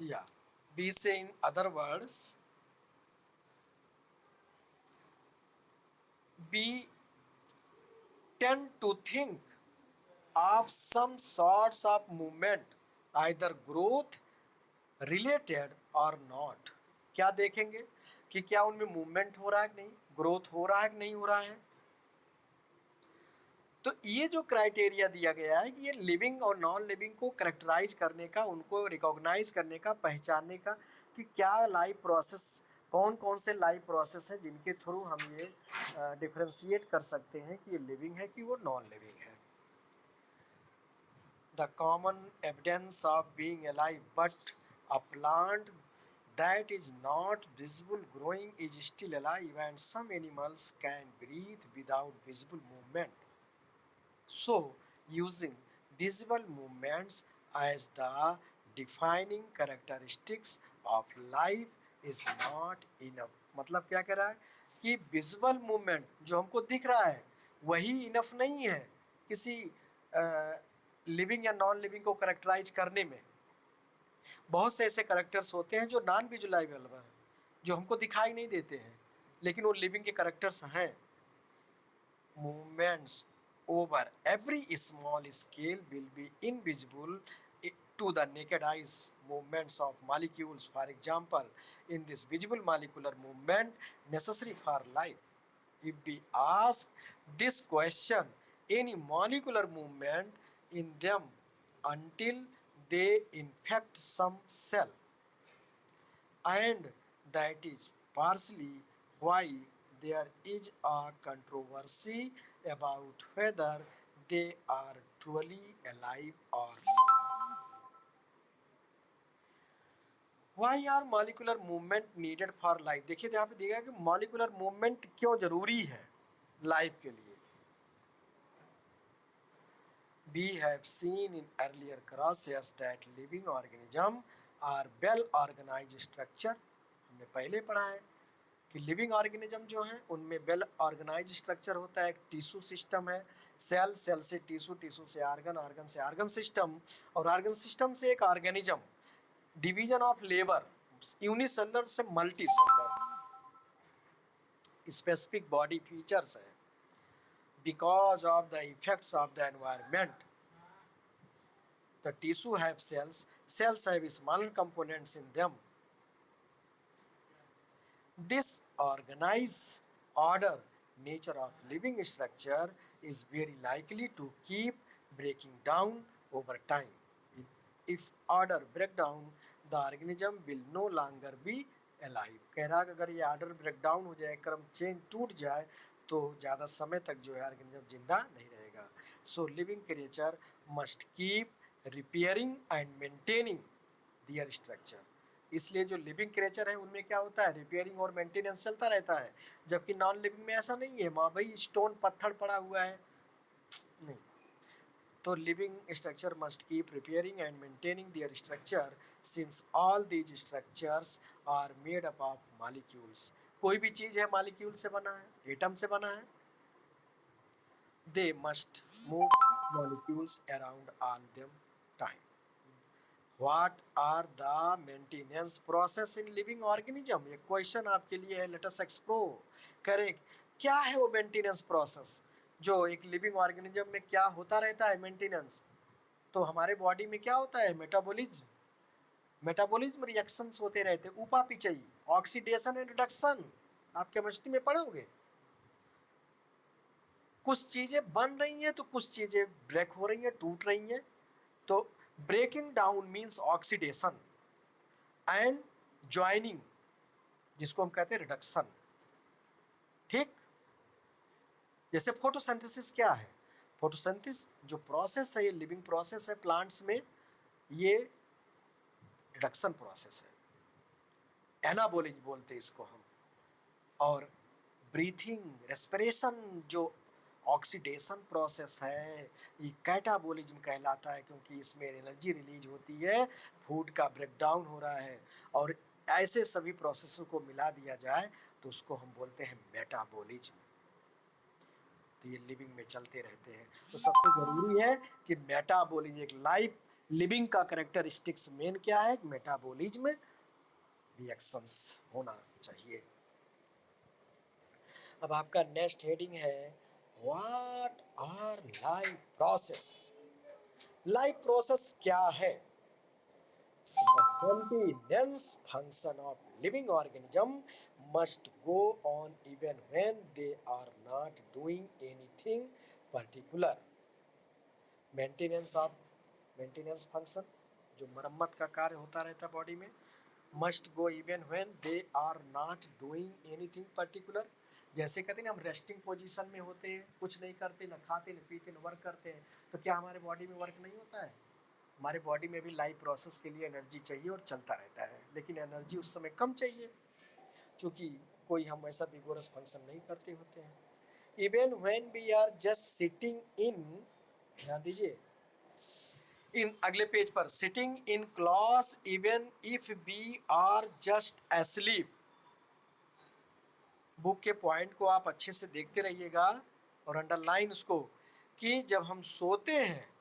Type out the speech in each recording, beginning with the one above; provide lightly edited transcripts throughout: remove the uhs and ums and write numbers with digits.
Yeah, we say in other words, we tend to think of some sorts of movement, either growth related और not. क्या देखेंगे कि क्या उनमें movement हो रहा है कि नहीं, ग्रोथ हो रहा है कि नहीं हो रहा है। तो ये जो क्राइटेरिया दिया गया है कि ये लिविंग और नॉन लिविंग को करेक्टराइज करने का, उनको रिकॉग्नाइज करने का, पहचानने का कि क्या लाइफ प्रोसेस, कौन कौन से लाइफ प्रोसेस हैं जिनके थ्रू हम ये डिफ्रेंशिएट कर सकते हैं कि ये लिविंग है कि वो नॉन लिविंग है। The common evidence of being alive, but a plant that is not visible growing is still alive, and some animals can breathe without visible movement. So, using visible movements as the defining characteristics of life is not enough। मतलब क्या कह रहा है कि visual movement जो हमको दिख रहा है वही इनफ नहीं है किसी लिविंग या नॉन लिविंग को करेक्टराइज करने में। बहुत से ऐसे करेक्टर्स होते हैं जो नॉन विजुलाइबल हैं, जो हमको दिखाई नहीं देते हैं, लेकिन वो लिविंग के करेक्टर्स हैं। movements over every small scale will be invisible to the naked eyes. Movements of molecules, for example, in this visible molecular movement necessary for life. If we ask this question, any molecular movement in them until they infect some cell, and that is partially why there is a controversy about whether they are truly alive or not. Why are molecular movement needed for life? देखिए यहाँ पे दिया गया कि molecular movement क्यों जरूरी है life के लिए। We have seen in earlier classes that living organisms are well organized structure। हमने पहले पढ़ा है कि लिविंग ऑर्गेनिज्म जो है उनमें वेल ऑर्गेनाइज स्ट्रक्चर होता है। एक टिश्यू सिस्टम है, सेल, सेल से टिश्यू, टिश्यू से ऑर्गन, ऑर्गन से ऑर्गन सिस्टम, और ऑर्गन सिस्टम से एक organism. Division of labour, unicellular से multicellular, specific body features है। Because of the effects of the environment, the tissue have cells, cells have smaller components in them. This organized order nature of living structure is very likely to keep breaking down over time. If order break down, the organism will no longer be alive। कह रहा है कि अगर ये order break down हो जाए, क्रम change टूट जाए, तो ज़्यादा समय तक जो है ऑर्गेनिज्म जिंदा नहीं रहेगा। So living creature must keep repairing and maintaining their structure. इसलिए जो लिविंग क्रिएचर है उनमें क्या होता है, रिपेयरिंग और मेंटेनेंस चलता रहता है, जबकि नॉन लिविंग में ऐसा नहीं है। माँ भाई स्टोन पत्थर पड़ा हुआ है, नहीं। तो living structure must keep repairing and maintaining their structure since all these structures are made up of molecules. कोई भी चीज है मॉलिक्यूल से बना है, एटम से बना है। They must move molecules around all them time. What are the maintenance process in living organism? ये क्वेश्चन आपके लिए है, लेट अस एक्सप्लोर करें क्या है वो मेंटेनेंस प्रोसेस जो एक लिविंग ऑर्गेनिज्म में क्या होता रहता है मेंटेनेंस। तो हमारे बॉडी में क्या होता है, मेटाबॉलिज्म, मेटाबॉलिज्म रिएक्शंस होते रहते हैं, ऊपापचयी, ऑक्सीडेशन एंड रिडक्शन। आप केमिस्ट्री में पढ़ोगे। कुछ चीजें बन रही हैं तो कुछ चीजें ब्रेक हो रही हैं, टूट रही हैं। तो breaking down means oxidation and joining, जिसको हम कहते हैं रिडक्शन। ठीक, जैसे फोटोसिंथेसिस क्या है, फोटोसिंथेसिस जो प्रोसेस है, ये लिविंग प्रोसेस है प्लांट्स में, ये रिडक्शन प्रोसेस है, एनाबोलिज्म बोलते हैं इसको हम। और ब्रीथिंग, रेस्पिरेशन जो ऑक्सीडेशन प्रोसेस है, ये कैटाबोलिज्म कहलाता है, क्योंकि इसमें एनर्जी रिलीज होती है, फूड का ब्रेकडाउन हो रहा है। और ऐसे सभी प्रोसेसों को मिला दिया जाए तो उसको हम बोलते हैं मेटाबॉलिज्म। तो ये लिविंग में चलते रहते हैं। तो सबसे जरूरी है कि मेटाबॉलिज्म, एक लाइफ लिविंग का करेक्टरिस्टिक्स मेन क्या है? मेटाबॉलिज्म रिएक्शंस होना चाहिए। अब आपका नेक्स्ट हेडिंग है what are life process. Life process क्या है? The maintenance function of living organism must go on even when they are not doing anything particular. Maintenance function जो मरम्मत का कार्य होता रहता है बॉडी में, must go even when they are not doing anything particular. जैसे कहते हैं ना, हम रेस्टिंग पोजीशन में होते हैं, कुछ नहीं करते, ना खाते ना पीते ना वर्क करते हैं, तो क्या हमारे बॉडी में वर्क नहीं होता है? हमारे बॉडी में भी लाइफ प्रोसेस के लिए एनर्जी चाहिए और चलता रहता है, लेकिन एनर्जी उस समय कम चाहिए क्योंकि कोई हम ऐसा विगोरस फंक्शन नहीं करते होते हैं। Even when we are just sitting in, ध्यान दीजिए, इन अगले पेज पर, sitting in class even if we are just asleep. Book के पॉइंट को आप अच्छे से देखते रहिएगा और अंडरलाइन उसको, कि जब हम सोते हैं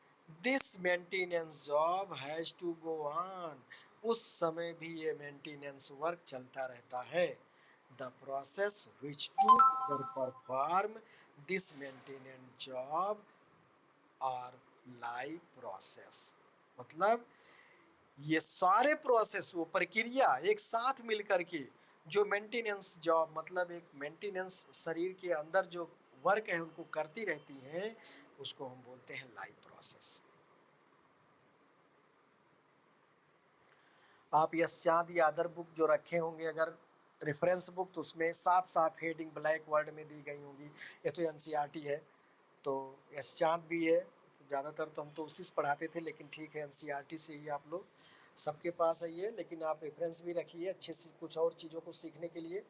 this maintenance job has to go on, उस समय भी ये मेंटेनेंस वर्क चलता रहता है। The process which to perform this maintenance job are life process. मतलब ये सारे प्रोसेस, वो प्रक्रिया एक साथ मिलकर के जो मेंटेनेंस जॉब, मतलब एक मेंटेनेंस शरीर के अंदर जो वर्क है उनको करती रहती हैं, उसको हम बोलते हैं लाइफ प्रोसेस। आप यश चांद या अदर बुक जो रखे होंगे अगर रेफरेंस बुक, तो उसमें साफ साफ हेडिंग ब्लैक वर्ड में दी गई होंगी। ये तो एनसीईआरटी है, तो यश चांद भी है, ज़्यादातर तो हम तो उसी से पढ़ाते थे, लेकिन ठीक है एनसीईआरटी से ही आप लोग सबके पास है ये, लेकिन आप रेफरेंस भी रखिए अच्छे से कुछ और चीज़ों को सीखने के लिए।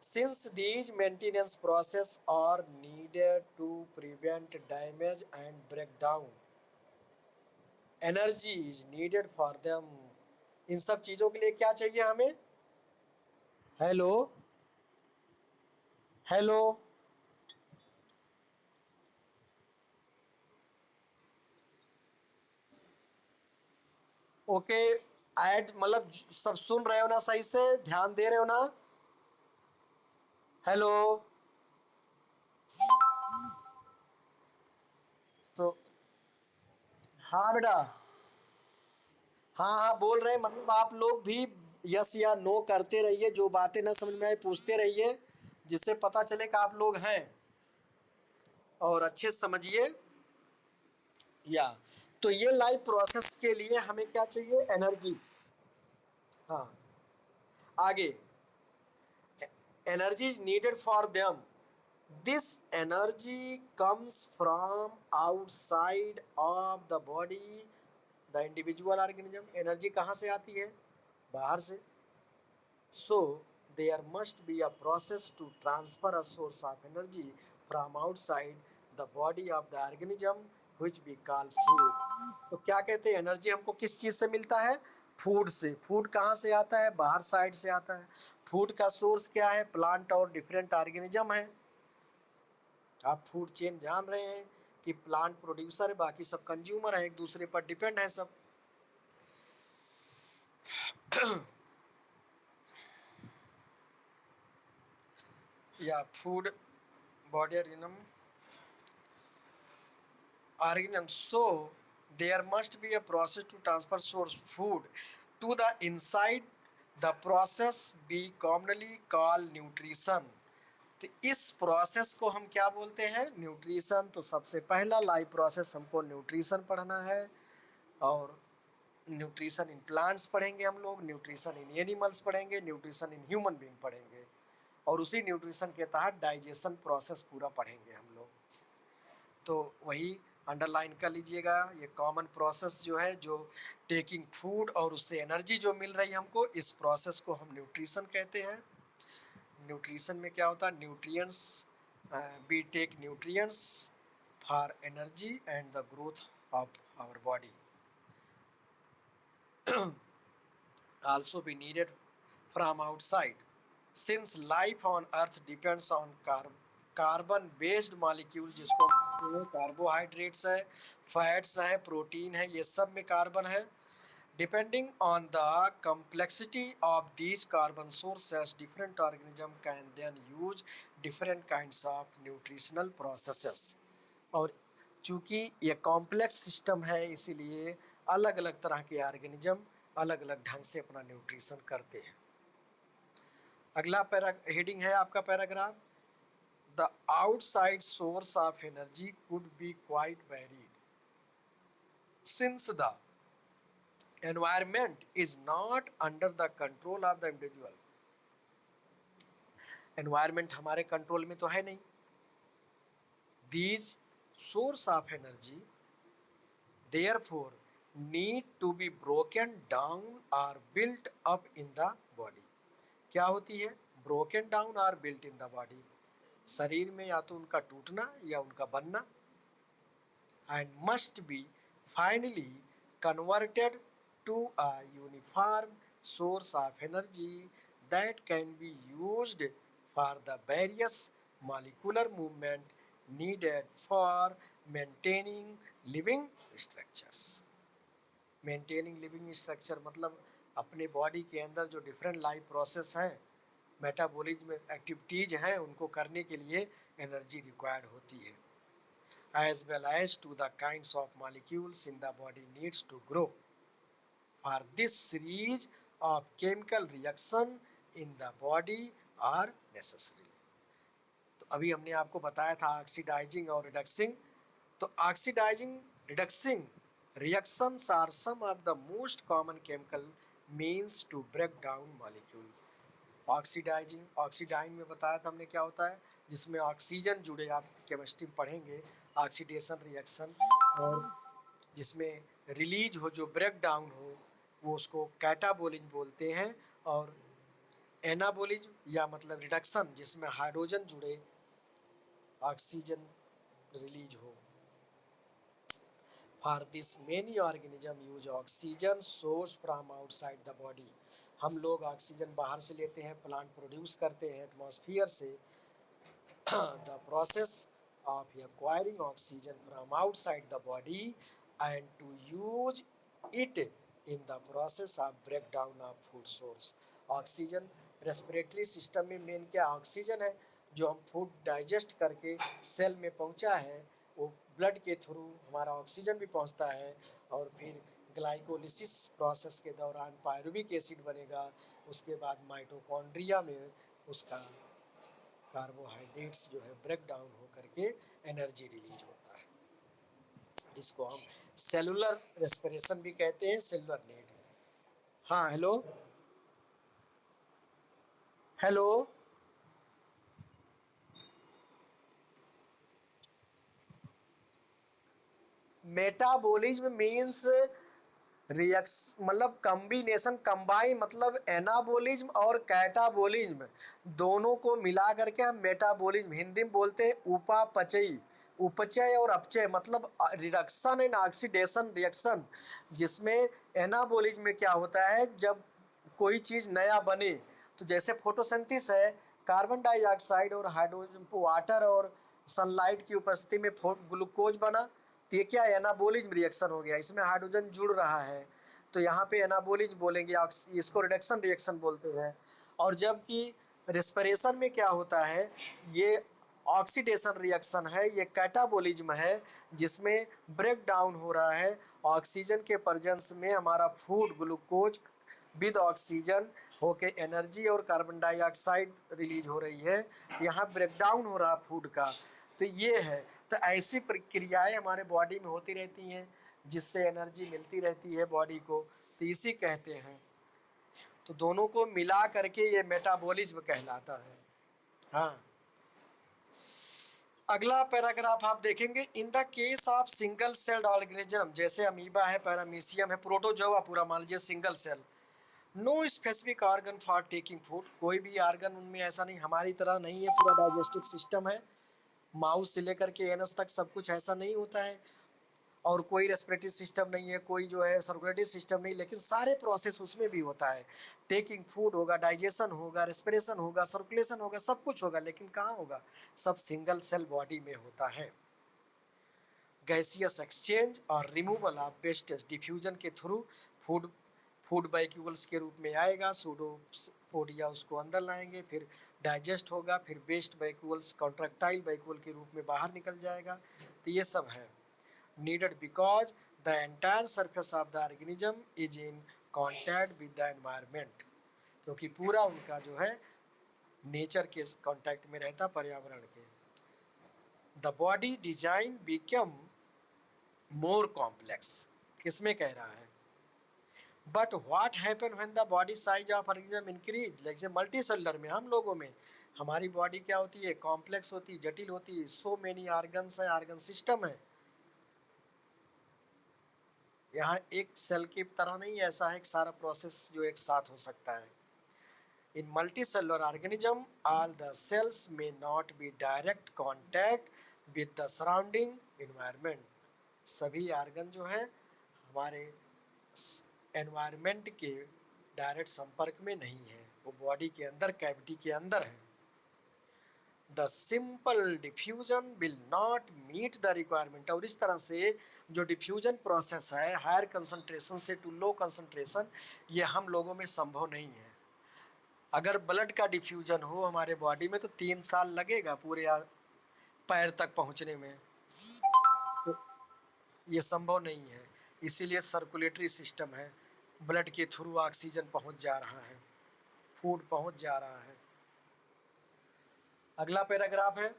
Since these maintenance process are needed to prevent damage and break down, energy is needed for them. इन सब चीज़ों के लिए क्या चाहिए हमें? हेलो, हेलो, ओके, ऐड मतलब सब सुन रहे हो ना? सही से ध्यान दे रहे हो ना? हेलो, तो हाँ बेटा, हाँ हाँ बोल रहे हैं, मतलब आप लोग भी यस या नो करते रहिए, जो बातें ना समझ में आए पूछते रहिए, जिससे पता चले कि आप लोग हैं, और अच्छे से समझिए। या तो ये लाइफ प्रोसेस के लिए हमें क्या चाहिए? एनर्जी। हाँ, आगे, energy is needed for them. This energy comes from outside of the body the individual organism. Energy कहाँ से आती है? बाहर से। So there must be a process to transfer a source of energy from outside the body of the organism which we call food. तो क्या कहते हैं, एनर्जी हमको किस चीज़ से मिलता है? फूड से। फूड कहाँ से आता है? बाहर साइड से आता है। फूड का सोर्स क्या है? प्लांट और डिफरेंट ऑर्गेनिज्म है। आप फूड चेन जान रहे हैं कि प्लांट प्रोड्यूसर है, बाकी सब कंज्यूमर है, एक दूसरे पर डिपेंड है सब। या food body organism. So there must be a process to transfer source food to the inside. The process we commonly call nutrition. तो इस प्रोसेस को हम क्या बोलते हैं? न्यूट्रिशन। तो सबसे पहला लाइफ प्रोसेस हमको न्यूट्रिशन पढ़ना है, और न्यूट्रिशन इन प्लांट्स पढ़ेंगे हम लोग, न्यूट्रिशन इन एनिमल्स पढ़ेंगे, न्यूट्रिशन इन ह्यूमन बीइंग पढ़ेंगे, और उसी न्यूट्रिशन के तहत डाइजेशन प्रोसेस पूरा पढ़ेंगे हम लोग। तो वही अंडरलाइन कर लीजिएगा, ये कॉमन प्रोसेस जो है, जो टेकिंग फूड और उससे एनर्जी जो मिल रही है हमको, इस प्रोसेस को हम न्यूट्रिशन कहते हैं। न्यूट्रिशन में क्या होता है? Nutrients, we take nutrients for energy and the growth of our body, also be needed from outside. Since life on earth depends on carbon based molecule, जिसको कार्बोहाइड्रेट्स है, फैट्स है, प्रोटीन है, ये सब में कार्बन है। Depending on the complexity of these carbon sources, different organism can then use different kinds of nutritional processes. और चूंकि ये कॉम्प्लेक्स सिस्टम है, इसीलिए अलग अलग तरह के ऑर्गेनिज्म अलग अलग ढंग से अपना न्यूट्रिशन करते हैं। अगला पैरा हेडिंग है आपका paragraph, the outside source of energy could be quite varied since the environment is not under the control of the individual। environment हमारे कंट्रोल में तो है नहीं। these source of energy therefore need to be broken down or built up in the body। क्या होती है? broken down or built in the body। शरीर में या तो उनका टूटना या उनका बनना, and must be finally converted to a uniform source of energy that can be used for the various molecular movement needed for maintaining living structures। Maintaining living structure मतलब अपने बॉडी के अंदर जो डिफरेंट लाइफ प्रोसेस हैं, metabolism activities हैं, उनको करने के लिए एनर्जी रिक्वायर्ड होती है, as well as to the kinds of molecules in the body needs to grow for this series of chemical reaction in the body are necessary। तो अभी हमने आपको बताया था ऑक्सीडाइजिंग और रिडक्सिंग। तो oxidising रिडक्सिंग reactions are some of the most common chemical means to break down molecule। Oxidising, ऑक्सीडाइन में बताया था हमने क्या होता है, जिसमें ऑक्सीजन जुड़े, आप केमिस्ट्री में पढ़ेंगे ऑक्सीडेशन रिएक्शन, और जिसमें रिलीज हो, जो ब्रेक डाउन हो, वो उसको कैटाबोलिज्म बोलते हैं। और एनाबोलिज्म या मतलब रिडक्शन, जिसमें हाइड्रोजन जुड़े ऑक्सीजन रिलीज हो। For this many organism use oxygen source from outside the body। हम लोग ऑक्सीजन बाहर से लेते हैं, प्लांट प्रोड्यूस करते हैं एटमॉस्फेयर से। the process of acquiring oxygen from outside the body and to use it in the process of breakdown of food source। Oxygen respiratory system में मेन क्या ऑक्सीजन है, जो हम फूड डाइजेस्ट करके cell में पहुंचा है, वो ब्लड के थ्रू हमारा ऑक्सीजन भी पहुंचता है, और फिर ग्लाइकोलिसिस प्रोसेस के दौरान पायरुविक एसिड बनेगा, उसके बाद माइटोकॉन्ड्रिया में उसका कार्बोहाइड्रेट्स जो है ब्रेक डाउन हो करके एनर्जी रिलीज होता है। इसको हम सेलुलर रेस्पिरेशन भी कहते हैं, सेलुलर नीड। हाँ, हेलो हेलो। मेटाबॉलिज्म मीन्स रिएक्स मतलब कम्बिनेशन, कंबाइन मतलब एनाबोलिज्म और कैटाबोलिज्म दोनों को मिला करके हम मेटाबॉलिज्म हिंदी में बोलते हैं उपापचयी। उपचय और अपचय मतलब रिडक्शन एंड ऑक्सीडेशन रिएक्शन, जिसमें एनाबोलिज्म में क्या होता है, जब कोई चीज़ नया बने, तो जैसे फोटोसिंथेसिस है, कार्बन डाइऑक्साइड और हाइड्रोजन, वाटर और सनलाइट की उपस्थिति में ग्लूकोज बना, तो ये क्या एनाबोलिज्म रिएक्शन हो गया, इसमें हाइड्रोजन जुड़ रहा है, तो यहाँ पे एनाबोलिज्म बोलेंगे, इसको रिडक्शन रिएक्शन बोलते हैं। और जबकि रेस्पिरेशन में क्या होता है, ये ऑक्सीडेशन रिएक्शन है, ये कैटाबोलिज्म है, जिसमें ब्रेक डाउन हो रहा है ऑक्सीजन के प्रेजेंस में, हमारा फूड ग्लूकोज विद ऑक्सीजन होके एनर्जी और कार्बन डाइऑक्साइड रिलीज हो रही है, यहाँ ब्रेक डाउन हो रहा फूड का। तो ये है, तो ऐसी प्रक्रियाएं हमारे बॉडी में होती रहती हैं, जिससे एनर्जी मिलती रहती है बॉडी को, तो इसी कहते हैं। तो दोनों को मिला करके ये मेटाबॉलिज्म कहलाता है। हाँ, अगला पैराग्राफ आप देखेंगे, in the case of single celled organism, जैसे अमीबा है, पैरामीशियम है, प्रोटोजोआ पूरा मान लीजिए single cell, no specific organ for taking food, कोई भी ऑर्गन उनमें ऐसा नहीं, हमारी तरह नहीं है पूरा डाइजेस्टिव सिस्टम है, माउस से लेकर के एनस तक सब कुछ ऐसा नहीं होता है, और कोई रेस्पिरेटरी सिस्टम नहीं है, कोई जो है सर्कुलेटरी सिस्टम नहीं, लेकिन सारे प्रोसेस उसमें भी होता है। टेकिंग फूड होगा, डाइजेशन होगा, रेस्पिरेशन होगा, सर्कुलेशन होगा, सब कुछ होगा, लेकिन कहाँ होगा, सब सिंगल सेल बॉडी में होता है। गैसियस एक्सचेंज और रिमूवल ऑफ वेस्टेज डिफ्यूजन के थ्रू फूड फूड बाइक्यूल्स के रूप में आएगा, सूडोपोडिया उसको अंदर लाएंगे, फिर डाइजेस्ट होगा, फिर वेस्ट बाइक्यूल्स कॉन्ट्रैक्टाइल बाइक्यूल के रूप में बाहर निकल जाएगा। तो ये सब है needed because the entire surface of the organism is in contact with the environment, क्योंकि पूरा उनका जो है नेचर के कांटेक्ट में रहता पर्यावरण के। The body design become more complex, किसमें कह रहा है, but what happen when the body size of organism increase, जैसे मल्टी सेलुलर में हम लोगों में हमारी बॉडी क्या होती है, कॉम्प्लेक्स होती है, जटिल होती है, सो मेनी ऑर्गन्स है, ऑर्गन सिस्टम है। यहाँ एक सेल की तरह नहीं, ऐसा है एक सारा प्रोसेस जो एक साथ हो सकता है। In multicellular organism all the cells may not be direct contact with the surrounding environment, सभी ऑर्गन जो है हमारे एनवायरमेंट के डायरेक्ट संपर्क में नहीं है, वो बॉडी के अंदर कैविटी के अंदर है। The simple diffusion will not meet the requirement, और इस तरह से जो डिफ्यूजन प्रोसेस है हायर कंसंट्रेशन से टू लो कंसंट्रेशन, ये हम लोगों में संभव नहीं है। अगर ब्लड का डिफ्यूजन हो हमारे बॉडी में तो 3 साल लगेगा पूरे पैर तक पहुंचने में, तो ये संभव नहीं है। इसीलिए सर्कुलेटरी सिस्टम है, ब्लड के थ्रू ऑक्सीजन पहुंच जा रहा है, फूड पहुंच जा रहा है। अगला पैराग्राफ है,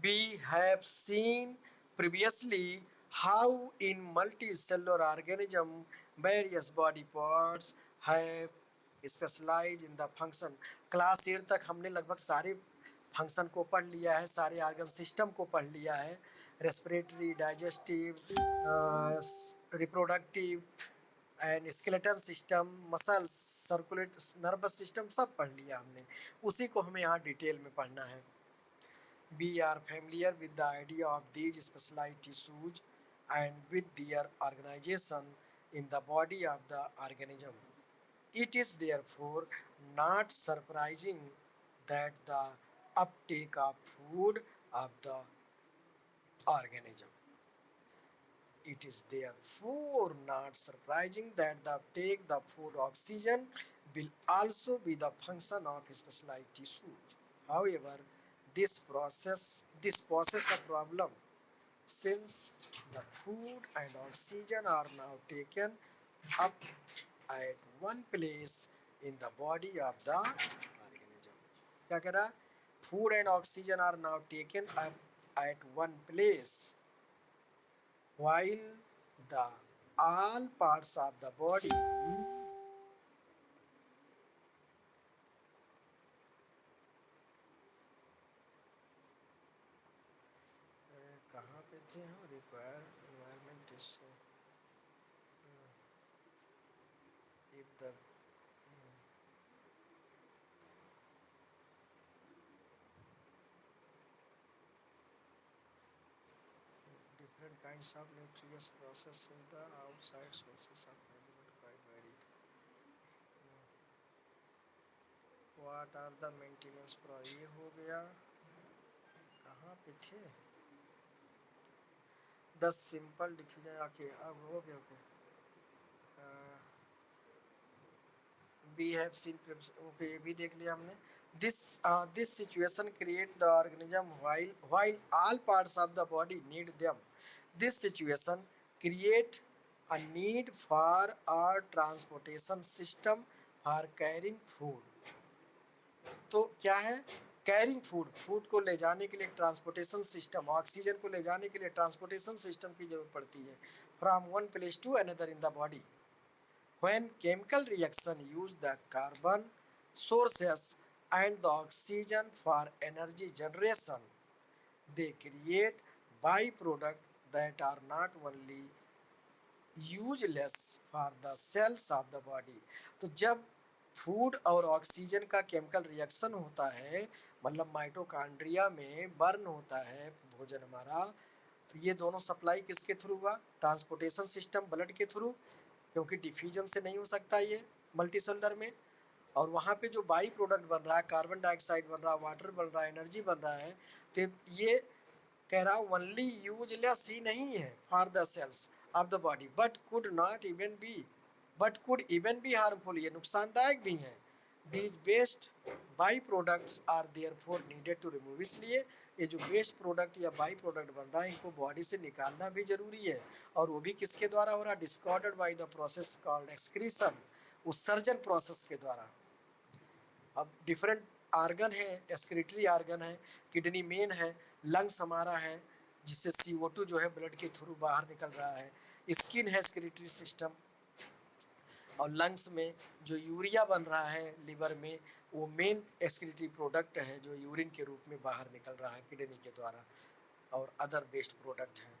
we have seen previously how in multicellular organism various body parts have specialized in the function। Class 8 तक हमने लगभग सारे फंक्शन को पढ़ लिया है, सारे ऑर्गन सिस्टम को पढ़ लिया है, respiratory, digestive, reproductive and skeleton system, muscles, circulate, nervous system सब पढ़ लिया हमने, उसी को हमें यहाँ डिटेल में पढ़ना है। We are familiar with the idea of these specialized tissues and with their organization in the body of the organism. It is therefore not surprising that the uptake of food of the organism. It is therefore not surprising that the uptake the food oxygen will also be the function of specialized tissues. However, this poses a problem since the food and oxygen are now taken up at one place in the body of the organism। क्या कह रहा, food and oxygen are now taken up at one place while the all parts of the body कहाँ पे थे हम, require environment is if the different kinds of nutritious process in the outside sources of management by varied, what are the maintenance pro, ये हो गया, कहाँ पे थे, द सिंपल डिफ्यूजन, ओके अब हो गया, okay we have seen, okay ये भी देख लिया हमने। this situation create the organism while all parts of the body need them। this situation create a need for a transportation system for carrying food। तो क्या है, कैरिंग फूड, फूड को ले जाने के लिए ट्रांसपोर्टेशन सिस्टम, ऑक्सीजन को ले जाने के लिए ट्रांसपोर्टेशन सिस्टम की जरूरत पड़ती है, from one place to another in the body. When chemical reaction use the carbon sources and the oxygen for energy generation, they create byproduct that are not only useless for the cells of the body। तो जब food और oxygen का chemical reaction होता है, मतलब mitochondria में burn होता है भोजन हमारा, तो ये दोनों सप्लाई किसके थ्रू हुआ, ट्रांसपोर्टेशन सिस्टम ब्लड के थ्रू, क्योंकि डिफ्यूजन से नहीं हो सकता ये मल्टीसेलुलर में। और वहाँ पे जो बाई प्रोडक्ट बन रहा है, कार्बन डाइऑक्साइड बन रहा है, वाटर बन रहा है, एनर्जी बन रहा है, तो ये कह रहा ओनली यूजलेस ही नहीं है for the cells of the body but could even be harmful, ये नुकसानदायक भी है। These waste by products are there for needed to remove, इसलिए ये जो वेस्ट प्रोडक्ट या बाई प्रोडक्ट बन रहा है इनको बॉडी से निकालना भी जरूरी है। और वो भी किसके द्वारा हो रहा है? Discarded by the process called excretion, उत्सर्जन प्रोसेस के द्वारा। अब डिफरेंट आर्गन है, एक्सक्रीटरी आर्गन है, किडनी मेन है, लंग्स हमारा है जिससे CO2 जो है ब्लड के थ्रू बाहर निकल रहा है, स्किन है एक्सक्रीटरी सिस्टम, और लंग्स में जो यूरिया बन रहा है लिवर में वो मेन एक्सक्रीटरी प्रोडक्ट है जो यूरिन के रूप में बाहर निकल रहा है किडनी के द्वारा, और अदर वेस्ट प्रोडक्ट हैं।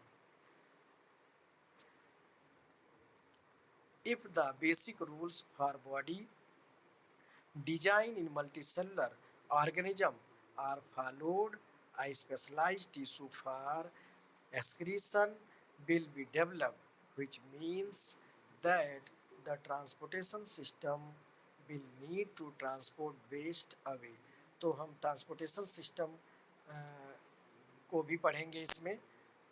If the basic rules for body design in multicellular organism are followed, a specialized tissue for excretion will be developed, which means that the transportation system will need to transport waste away। तो हम transportation system को भी पढ़ेंगे इसमें,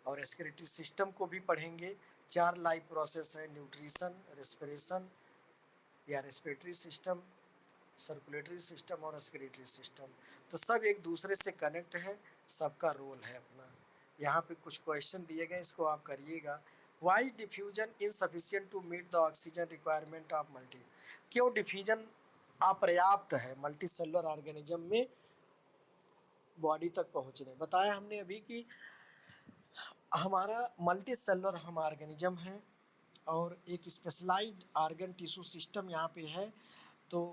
और excretory system को भी पढ़ेंगे। 4 लाइफ प्रोसेस है, न्यूट्रिशन, रेस्पिरेशन या रेस्पिरेटरी सिस्टम, सर्कुलेटरी सिस्टम और एक्सक्रीटरी सिस्टम। तो सब एक दूसरे से कनेक्ट है, सबका रोल है अपना। यहाँ पे कुछ क्वेश्चन दिए गए, इसको आप करिएगा। Why diffusion insufficient to meet the oxygen requirement of multi, क्यों डिफ्यूजन अपर्याप्त है मल्टी सेलुलर ऑर्गेनिज्म में बॉडी तक पहुँचने। बताया हमने अभी कि हमारा मल्टी सेलुलर हम ऑर्गेनिज्म है और एक स्पेशलाइज्ड ऑर्गन टिश्यू सिस्टम यहाँ पे है। तो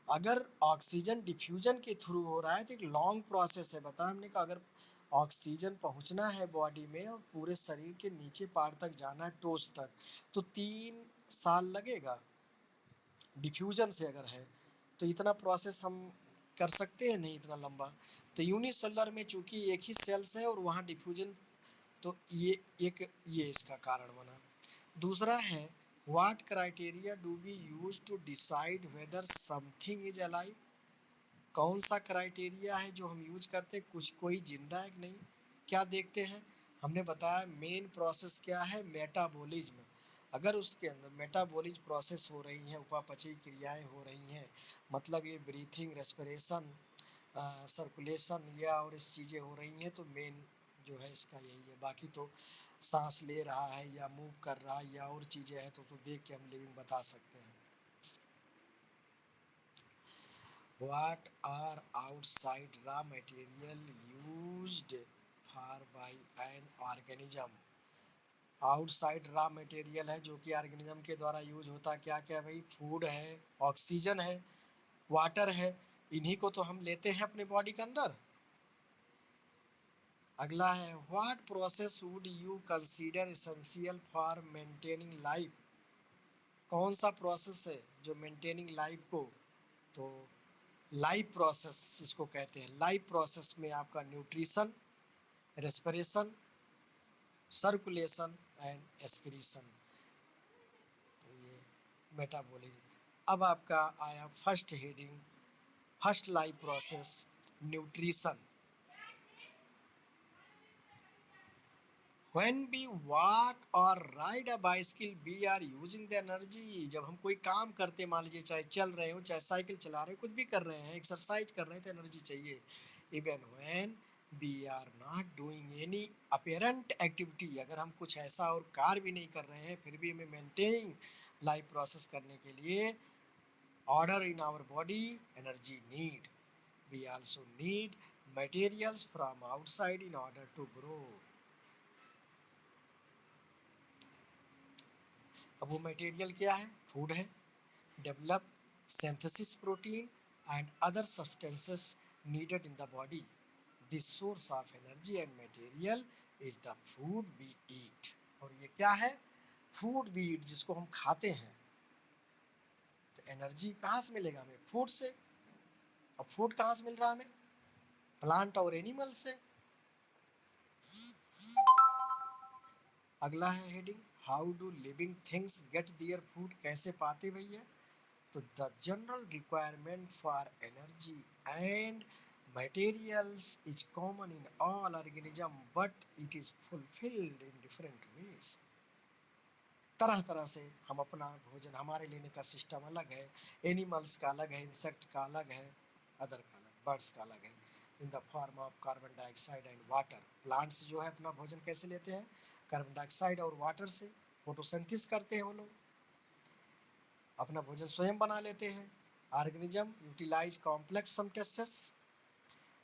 अगर ऑक्सीजन डिफ्यूजन के थ्रू हो रहा है तो एक लॉन्ग प्रोसेस है। बताया हमने कि अगर ऑक्सीजन पहुंचना है बॉडी में और पूरे शरीर के नीचे पार्ट तक जाना है, टोस तक, तो 3 साल लगेगा। डिफ्यूजन से अगर है तो इतना प्रोसेस हम कर सकते हैं नहीं, इतना लंबा। तो यूनिसेलुलर में चूंकि एक ही सेल्स है और वहाँ डिफ्यूजन, तो ये इसका कारण बना। दूसरा है what criteria do we use to decide whether something is alive, कौन सा क्राइटेरिया है जो हम यूज करते हैं कुछ कोई जिंदा है कि नहीं। क्या देखते हैं? हमने बताया मेन प्रोसेस क्या है, मेटाबॉलिज्म। अगर उसके अंदर मेटाबॉलिज्म प्रोसेस हो रही हैं, उपापचयी क्रियाएं हो रही हैं, मतलब ये ब्रीथिंग, रेस्पिरेशन, सर्कुलेशन या और इस चीज़ें हो रही हैं, तो मेन जो है इसका यही है। बाकी तो सांस ले रहा है या मूव कर रहा है या और चीज़ें हैं तो देख के हम लिविंग बता सकते हैं। What are outside raw material used for by an organism? Outside raw material है जो कि ऑर्गेनिज्म के द्वारा यूज होता है। क्या क्या भाई? फूड है, ऑक्सीजन है, वाटर है, इन्हीं को तो हम लेते हैं अपने बॉडी के अंदर। अगला है what process would you consider essential for maintaining life, कौन सा प्रोसेस है जो मेंटेनिंग लाइफ को, तो लाइफ प्रोसेस जिसको कहते हैं, लाइफ प्रोसेस में आपका nutrition, respiration, circulation and excretion, तो ये मेटाबॉलिज्म। अब आपका आया first heading, first life process nutrition. When we walk or ride a bicycle, we are using the energy। जब हम कोई काम करते, मान लीजिए चाहे चल रहे हो, चाहे साइकिल चला रहे हो, कुछ भी कर रहे हैं, एक्सरसाइज कर रहे हैं, तो एनर्जी चाहिए। Even when we are not doing any apparent activity, अगर हम कुछ ऐसा और कार्य भी नहीं कर रहे हैं फिर भी हमें मेंटेनिंग लाइफ प्रोसेस करने के लिए order in our body energy need। We also need materials from outside in order to grow। अब वो मटेरियल क्या है? फूड है, develop synthesis protein and other substances needed in the body. This source of energy and material is the food we eat. और ये क्या है? Food we ईट, जिसको हम खाते हैं। तो एनर्जी कहाँ से मिलेगा हमें? फूड से। और फूड कहाँ से मिल रहा है हमें? प्लांट और एनिमल से। अगला है heading how do living things get their food, कैसे पाते भैया? तो the general requirement for energy and Materials is common in all organism, but it is fulfilled in different ways. तरह तरह से हम अपना भोजन हमारे लेने का सिस्टम अलग है. एनिमल्स का अलग है, इंसेक्ट का अलग है, अदर का अलग, बर्ड्स का अलग है. इन the form of carbon dioxide and water. Plants जो है अपना भोजन कैसे लेते हैं? कार्बन डाइऑक्साइड और वाटर से फोटोसिंथेसिस करते हैं वो लोग, अपना भोजन स्वयं बना लेते हैं. Organism utilise complex synthesis.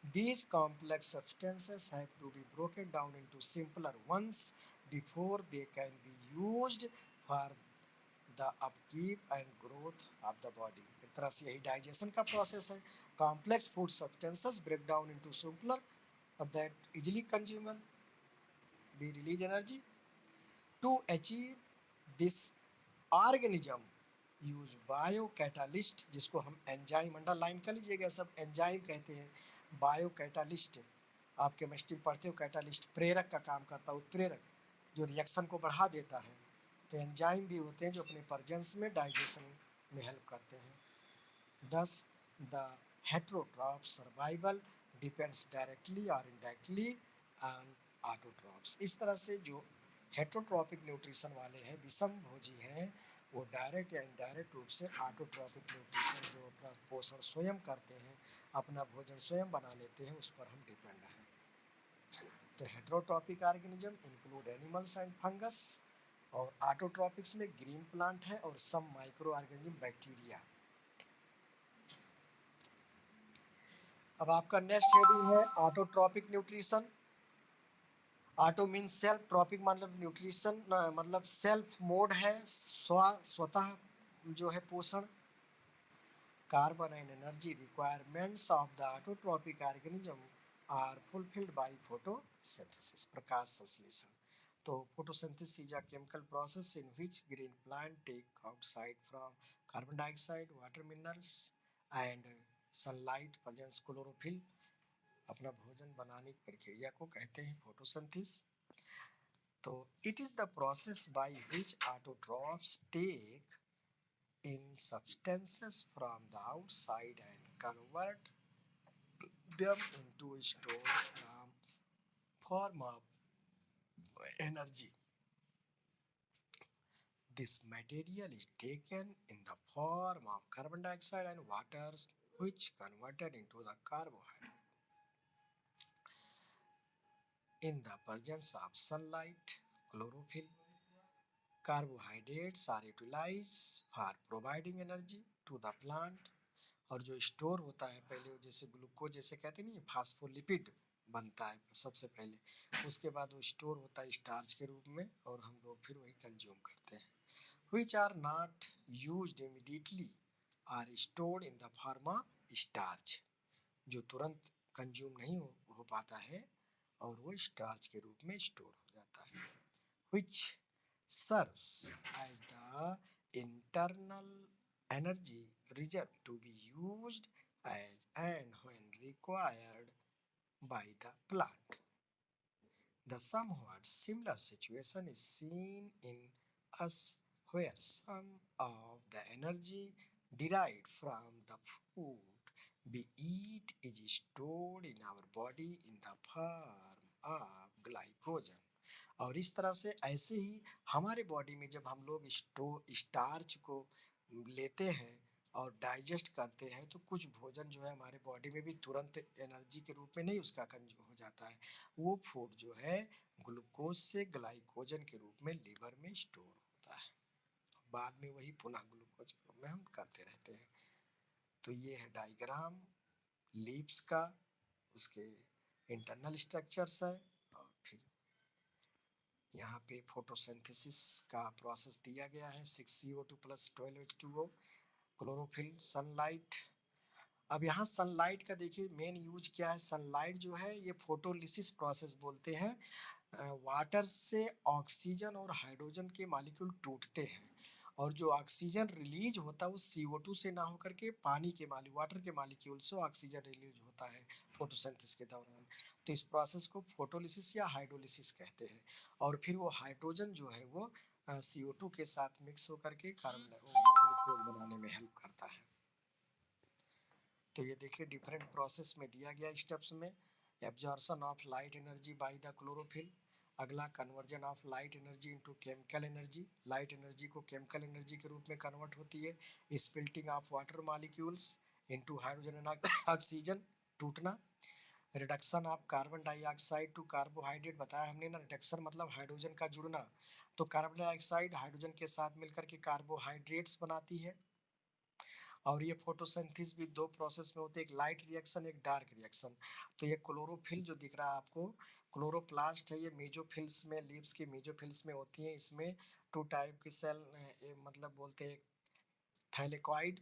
These complex substances have to be broken down into simpler ones before they can be used for the upkeep and growth of the body. एक तरह से यही डाइजेशन का प्रोसेस है. Complex food substances break down into simpler or that easily consumable, we release energy. To achieve this, organism use bio catalyst, जिसको हम enzyme underline कर लीजिएगा, सब एंजाइम कहते हैं. बायो कैटालिस्ट आप केमिस्ट्री पढ़ते हो, कैटालिस्ट प्रेरक का काम करता है, उत्प्रेरक जो रिएक्शन को बढ़ा देता है. तो एंजाइम भी होते हैं जो अपने प्रेजेंस में डाइजेशन में हेल्प करते हैं. दस the heterotroph survival depends directly और इनडायरेक्टली ऑन ऑटोट्रॉफ्स. इस तरह से जो हेट्रोट्रॉपिक न्यूट्रिशन वाले हैं, विषम भोजी हैं, वो डायरेक्ट या इनडायरेक्ट रूप से ऑटोट्रॉपिक न्यूट्रिशन जो अपना पोषण स्वयं करते हैं, अपना भोजन स्वयं बना लेते हैं, उस पर हम डिपेंड हैं. तो heterotrophic organism include animals and fungus, और ऑटोट्रॉपिक्स में ग्रीन प्लांट है और सम माइक्रो ऑर्गेनिज्म बैक्टीरिया. अब आपका नेक्स्ट हेडिंग है autotrophic nutrition. Auto mean self, trophic मतलब न्यूट्रिशन मतलब सेल्फ मोड है, स्वतः जो है पोषण. Carbon and energy requirements of the autotrophic organism are fulfilled by photosynthesis, प्रकाश संश्लेषण. तो photosynthesis is a chemical process in which green plant take outside from carbon dioxide, water, minerals and sunlight presence chlorophyll. अपना भोजन बनाने की प्रक्रिया को कहते हैं फोटोसिंथेसिस. तो it is the process by which autotrophs take in substances from the outside and convert them into stored form of energy. This material is taken in the form of carbon dioxide and water, which converted into the carbohydrate. In the presence of sunlight, chlorophyll, carbohydrates are utilized for providing energy to the plant. और जो store होता है पहले, जैसे glucose जैसे कहते नहीं, phospholipid बनता है सबसे पहले, उसके बाद वो स्टोर होता है स्टार्च के रूप में, और हम लोग फिर वही कंज्यूम करते हैं. Which are not used immediately are stored in the form of starch, जो तुरंत कंज्यूम नहीं हो पाता है और वो स्टार्च के रूप में स्टोर हो जाता है. विच serves as the internal energy reserve to be used as and when required by the plant. The somewhat similar situation is seen in us, where some of the energy derived from the food we eat is stored in our body in the form of glycogen. और इस तरह से ऐसे ही हमारे body में जब हम लोग स्टार्च को लेते हैं और डाइजेस्ट करते हैं, तो कुछ भोजन जो है हमारे बॉडी में भी तुरंत एनर्जी के रूप में नहीं उसका कंज्यूम हो जाता है. वो फूड जो है ग्लूकोज से ग्लाइकोजन के रूप में लीवर में स्टोर होता है, बाद में वही पुनः ग्लूकोज के रूप में हम करते रहते हैं. तो ये है डायग्राम लीव्स का, उसके इंटरनल स्ट्रक्चर्स है, और फिर यहाँ पे फोटोसिंथेसिस का प्रोसेस दिया गया है. 6CO2 plus 12H2O, chlorophyll, sunlight. अब यहाँ सनलाइट का देखिए मेन यूज क्या है. सनलाइट जो है ये फोटोलिसिस प्रोसेस बोलते हैं. वाटर से ऑक्सीजन और हाइड्रोजन के मॉलिक्यूल टूटते हैं, और जो ऑक्सीजन रिलीज होता है वो CO2 से ना होकर के पानी के वाटर के मॉलिक्यूल से ऑक्सीजन रिलीज होता है फोटोसिंथेसिस के दौरान. तो इस प्रोसेस को फोटोलिसिस या हाइड्रोलिसिस कहते हैं. और फिर वो हाइड्रोजन जो है वो CO2 के साथ मिक्स होकर के कार्बन डाइऑक्साइड बनाने में हेल्प करता है. तो ये देखिए डिफरेंट प्रोसेस में दिया गया स्टेप्स में। Absorption of light energy by the chlorophyll. अगला conversion of light energy into chemical energy. Light energy को केमिकल एनर्जी के रूप में कन्वर्ट होती है। Splitting of water molecules into hydrogen and oxygen, टूटना। Reduction of carbon dioxide to carbohydrate, बताया हमने ना, रिडक्शन मतलब हाइड्रोजन का जुड़ना। तो कार्बन डाइऑक्साइड हाइड्रोजन के साथ मिलकर के कार्बोहाइड्रेट्स बनाती है। और ये फोटोसिंथेसिस भी दो प्रोसेस में होते हैं, एक लाइट रिएक्शन एक डार्क रिएक्शन। तो ये क्लोरोफिल जो दिख रहा है आपको, क्लोरोप्लास्ट है, ये मेजोफिल्स में, लीव्स की मेजोफिल्स में होती है। इसमें टू टाइप की सेल मतलब बोलते हैं, थैलेकॉइड,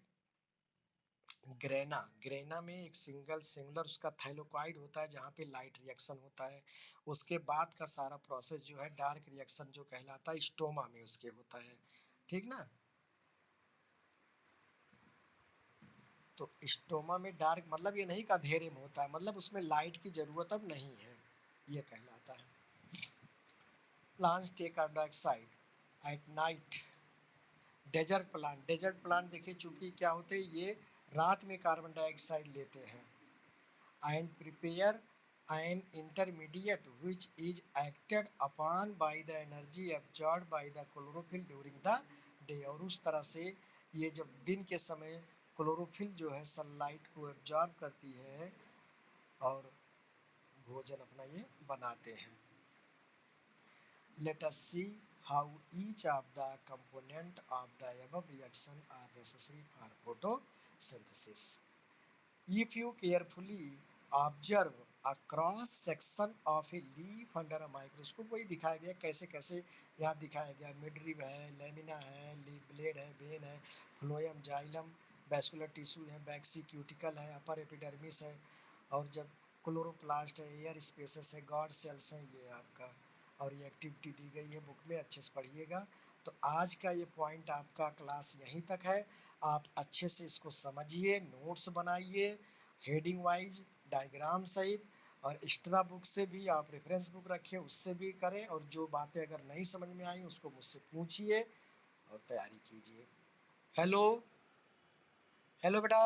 ग्रेना। ग्रेना में एक सिंगुलर उसका थैलेकॉइड होता है जहाँ पे लाइट रिएक्शन होता है। उसके बाद का सारा प्रोसेस जो है डार्क रिएक्शन जो कहलाता है, स्टोमा में उसके होता है। ठीक ना। तो स्टोमा में डार्क मतलब ये नहीं कि अंधेरे में होता है, मतलब उसमें लाइट की जरूरत अब नहीं है, ये कहलाता है। Plants take carbon dioxide at night. Desert plant देखिए चूंकि क्या होते हैं, ये रात में कार्बन डाइऑक्साइड लेते हैं and prepare an intermediate which is acted upon by the energy absorbed by the chlorophyll during the day। और उस तरह से ये जब दिन के समय क्लोरोफिल जो है सनलाइट को एब्जॉर्ब करती है और भोजन अपना ये बनाते हैं। Let us see how each of the component of the above reaction are necessary for photosynthesis. If you carefully observe a cross section of a leaf under a microscope, वही दिखाया गया कैसे कैसे यहाँ दिखाया गया, मिडरिब है, लेमिना है, लीफ ब्लेड है, वेन है, फ्लोएम, जाइलम, वैस्कुलर टिश्यू है, बैक्सी क्यूटिकल है, अपर एपिडर्मिस है, और जब क्लोरोप्लास्ट है, एयर स्पेसेस है, गॉड सेल्स हैं, ये आपका। और ये एक्टिविटी दी गई है बुक में, अच्छे से पढ़िएगा। तो आज का ये पॉइंट आपका क्लास यहीं तक है। आप अच्छे से इसको समझिए, नोट्स बनाइए हेडिंग वाइज, डायग्राम सहित। और एक्स्ट्रा बुक से भी आप रेफरेंस बुक रखिए, उससे भी करें। और जो बातें अगर नहीं समझ में आई उसको मुझसे पूछिए और तैयारी कीजिए। हेलो, हेलो बेटा।